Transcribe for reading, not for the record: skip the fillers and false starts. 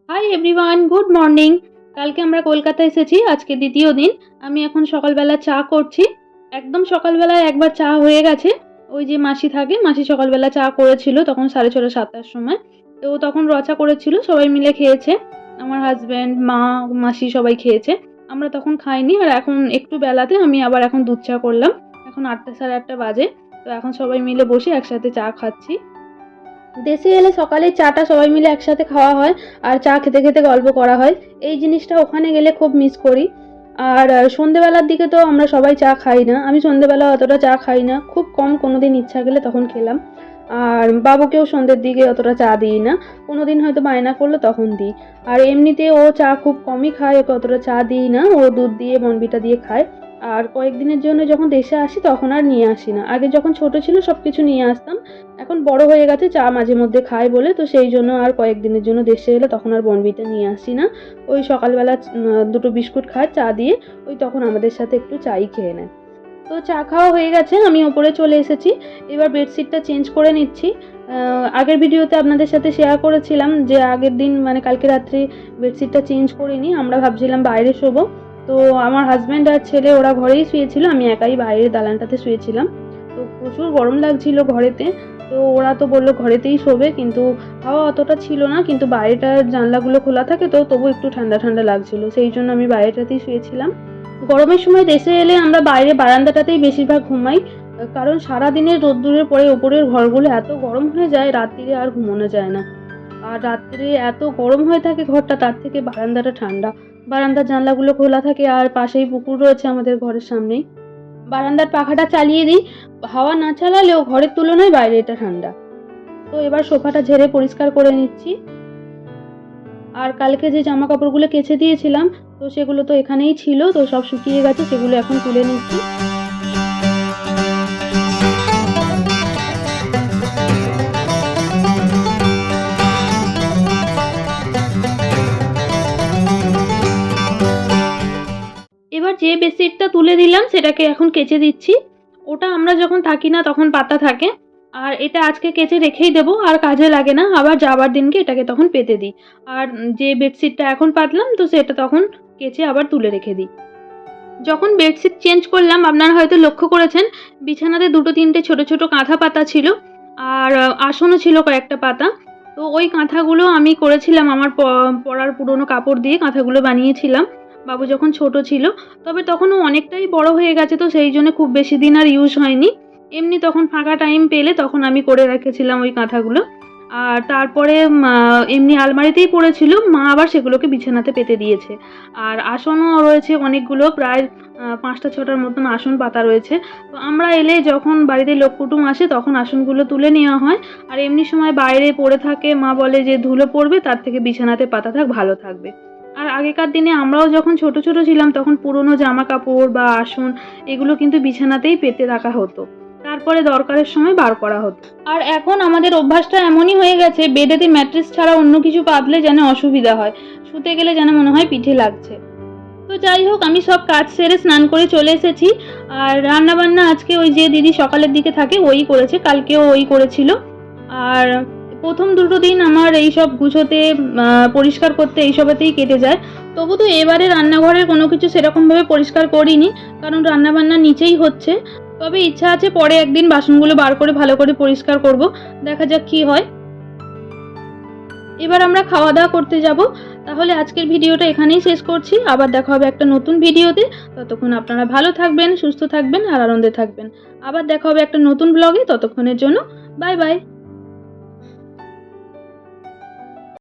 Hi everyone, good morning. কালকে আমরা কলকাতা এসেছি, আজকে দ্বিতীয় দিন। আমি এখন সকালবেলা চা করছি। একদম সকালবেলায় একবার চা হয়ে গেছে। ওই যে মাসি থাকে, মাসি সকালবেলা চা করেছিল তখন 6:30 7টার সময়। তো তখন রচা করেছিল, সবাই মিলে খেয়েছে। আমার হাজব্যান্ড, মা, মাসি সবাই খেয়েছে। আমরা তখন খাইনি। আর এখন একটু বেলাতে আমি আবার এখন দুধ চা করলাম। এখন 8টা 8:30 বাজে। তো এখন সবাই মিলে বসে একসাথে চা খাচ্ছি। দেশে এলে সকালে চাটা সবাই মিলে একসাথে খাওয়া হয় আর চা খেতে খেতে গল্প করা হয়। এই জিনিসটা ওখানে গেলে খুব মিস করি। আর সন্ধেবেলার দিকে তো আমরা সবাই চা খাই না, আমি সন্ধেবেলা অতটা চা খাই না, খুব কম, কোনোদিন ইচ্ছা গেলে তখন খেলাম। আর বাবুকেও সন্ধ্যের দিকে অতটা চা দিই না, কোনোদিন হয়তো বায়না করলো তখন দিই। আর এমনিতে ও চা খুব কমই খায়, ওকে অতটা চা দিই না, ও দুধ দিয়ে বনবিটা দিয়ে খায়। আর কয়েকদিনের জন্য যখন দেশে আসি তখন আর নিয়ে আসি না, আগে যখন ছোট ছিল সব কিছু নিয়ে আসতাম। এখন বড় হয়ে গেছে, চা মাঝে মধ্যে খায় বলে, তো সেই জন্য আর কয়েকদিনের জন্য দেশে এলে তখন আর বনবিটা নিয়ে আসি না। ওই সকালবেলা দুটো বিস্কুট খায় চা দিয়ে, ওই তখন আমাদের সাথে একটু চাই খেয়ে নেয়। তো চা খাওয়া হয়ে গেছে, আমি ওপরে চলে এসেছি। এবার বেডশিটটা চেঞ্জ করে নিচ্ছি। আগের ভিডিওতে আপনাদের সাথে শেয়ার করেছিলাম যে আগের দিন মানে কালকে রাত্রে বেডশিটটা চেঞ্জ করিনি, আমরা ভাবছিলাম বাইরে শোবো। তো আমার হাজব্যান্ড আর ছেলে ওরা ঘরেই শুয়েছিল, আমি একাই বাইরের দালানটাতে শুয়েছিলাম। তো প্রচুর গরম লাগছিল ঘরেতে। তো ওরা তো বললো ঘরেতেই শোবে, কিন্তু হাওয়া অতটা ছিল না, কিন্তু বাইরেটার জানলাগুলো খোলা থাকে তো তবু একটু ঠান্ডা ঠান্ডা লাগছিল, সেই জন্য আমি বাইরেটাতেই শুয়েছিলাম। গরমের সময় দেশে এলে আমরা বাইরে বারান্দাটাতেই বেশিরভাগ ঘুমাই, কারণ সারাদিনের রোদ্দুরের পরে ওপরের ঘরগুলো এত গরম হয়ে যায়, রাত্রিরে আর ঘুমানো যায় না। আর রাত্রে এত গরম হয়ে থাকে ঘরটা, তার থেকে বারান্দাটা ঠান্ডা। বারান্দার জানলাগুলো খোলা থাকে আর পাশেই পুকুর রয়েছে আমাদের ঘরের সামনেই। বারান্দার পাখাটা চালিয়ে দিই, হাওয়া না চালালেও ঘরের তুলনায় বাইরে এটা ঠান্ডা। তো এবার সোফাটা ঝেড়ে পরিষ্কার করে নিচ্ছি। আর কালকে যে জামা কাপড়গুলো কেচে দিয়েছিলাম, তো সেগুলো তো এখানেই ছিল, তো সব শুকিয়ে গেছে, সেগুলো এখন তুলে নিচ্ছি। এবার যে বেডশিটটা তুলে দিলাম সেটাকে এখন কেচে দিচ্ছি। ওটা আমরা যখন থাকি না তখন পাতা থাকে, আর এটা আজকে কেচে রেখেই দেবো, আর কাজে লাগে না, আবার যাবার দিনকে এটাকে তখন পেতে দিই। আর যে বেডশিটটা এখন পাতলাম তো সেটা তখন কেচে আবার তুলে রেখে দিই। যখন বেডশিট চেঞ্জ করলাম আপনারা হয়তো লক্ষ্য করেছেন, বিছানাতে 2-3টে ছোট ছোট কাঁথা পাতা ছিল, আর আসনও ছিল কয়েকটা পাতা। তো ওই কাঁথাগুলো আমি করেছিলাম আমার পরার পুরনো কাপড় দিয়ে, কাঁথাগুলো বানিয়েছিলাম বাবু যখন ছোট ছিল। তবে তখনও অনেকটাই বড় হয়ে গেছে, তো সেই জন্য খুব বেশি দিন আর ইউজ হয়নি। এমনি তখন ফাঁকা টাইম পেলে তখন আমি করে রেখেছিলাম ওই কাঁথাগুলো। আর তারপরে এমনি আলমারিতেই পড়েছিল, মা আবার সেগুলোকে বিছানাতে পেতে দিয়েছে। আর আসনও রয়েছে অনেকগুলো, প্রায় 5টা 6টার মতন আসন পাতা রয়েছে। তো আমরা এলে যখন বাড়িতে লোক কুটুম আসে তখন আসনগুলো তুলে নেওয়া হয়। আর এমনি সময় বাইরে পড়ে থাকে, মা বলে যে ধুলো পড়বে, তার থেকে বিছানাতে পাতা থাক, ভালো থাকবে। আর আগেকার দিনে আমরাও যখন ছোট ছোট ছিলাম তখন পুরনো জামা কাপড় বা আসন এগুলো কিন্তু বিছানাতেই পেতে রাখা হতো, তারপরে দরকারের সময় বার করা হতো। আর এখন আমাদের অভ্যাসটা এমনই হয়ে গেছে, বেডেতে ম্যাট্রেস ছাড়া অন্য কিছু পাতলে যেন অসুবিধা হয়, শুতে গেলে যেন মনে হয় পিঠে লাগছে। তো যাই হোক, আমি সব কাজ সেরে স্নান করে চলে এসেছি। আর রান্না বান্না আজকে ওই যে দিদি সকালের দিকে থাকে ওই করেছে, কালকেও ওই করেছিল। আর প্রথম দুটো দিন আমার এইসব গুছোতে পরিষ্কার করতে এইসবেতেই কেটে যায়। তবু তো এবারে রান্নাঘরের কোনো কিছু সেরকমভাবে পরিষ্কার করিনি, কারণ রান্নাবান্না নিচেই হচ্ছে। তবে ইচ্ছা আছে পরে একদিন বাসনগুলো বার করে ভালো করে পরিষ্কার করব, দেখা যাক কি হয়। এবার আমরা খাওয়া দাওয়া করতে যাব। তাহলে আজকের ভিডিওটা এখানেই শেষ করছি, আবার দেখা হবে একটা নতুন ভিডিওতে। ততক্ষণ আপনারা ভালো থাকবেন, সুস্থ থাকবেন আর আনন্দে থাকবেন। আবার দেখা হবে একটা নতুন ব্লগে, ততক্ষণের জন্য বাই বাই।